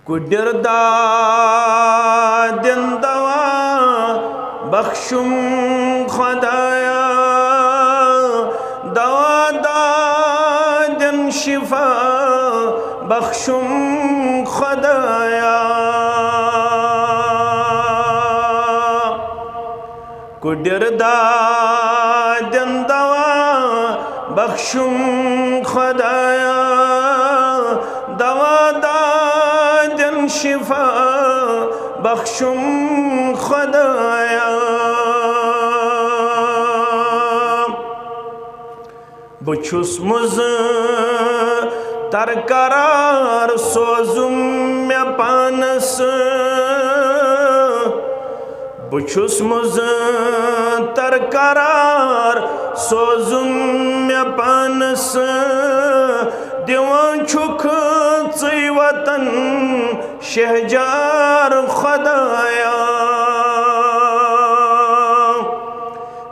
कुडर दादन दवा बख्शुम खुदाया दवा दादन शिफा बख्शुम खुदाया कुडर दादन दवा बख्शुम खुदाया दवा दादन शिफा बख्शुम खुदाया बुछुस मुज तरकरार सोजुम मे पानस बुछुस मुज तरकरार सोजुम मे पानस दिवान छुख ची वतन शहजार खुदाया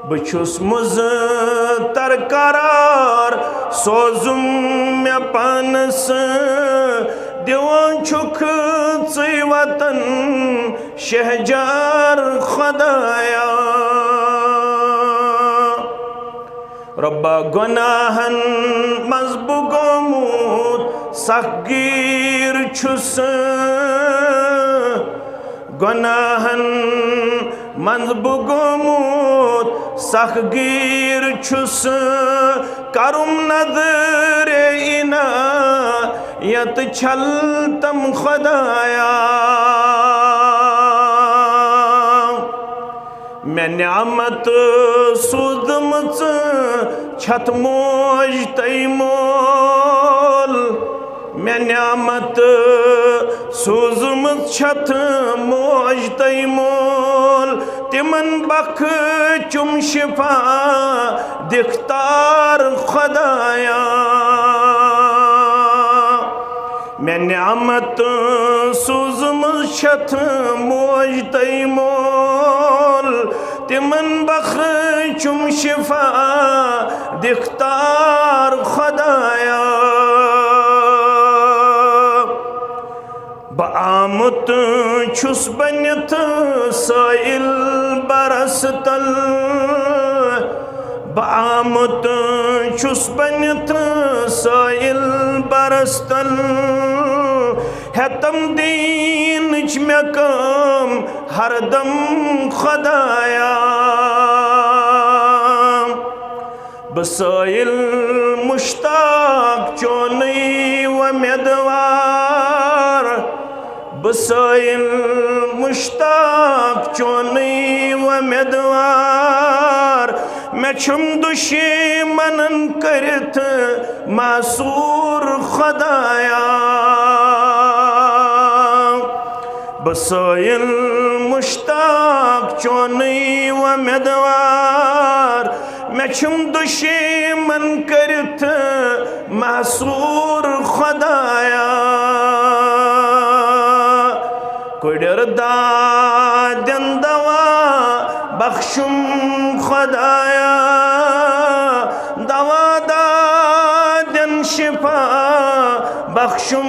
बुछुस मुज तरकरार सोजुम मे पानस दिवान छुख ची वतन शहजार खुदाया रब्बा गुनाहन मजबू गोमूत सगीर छुस गुनाहन मजबू गोमूत सगीर छुस करुम नजर इना यत छलतम खुदाया मैं न्यामत सूदमच छत मोज तैमोल मैं न्यामत सूजमच छत मोज तैमोल तिमन बख चुम शिफा दिखतार खुदाया मैं न्यामत सूजमच छत मोज तैमोल तिमन बख चुम शिफा दिखतार खुदाया बामुत छुस बनित साइल बरसतल बामुत छुस बनित साइल बरसतल हेतम दीन में कम हरदम खुदाया बसाइल मुश्ताक चोनी व मेदवार बसाइल मुश्ताक चोनी व मेदवार मैं छुम दुश्मनन करत मासूर खुदाया बसाइल मुश्ताक चोनी व मेदवार मैं छुम दुश्मन करत मासूर खुदाया कुडर दादन दवा बख्शुम खुदाया दवा दादन शिफा बख्शुम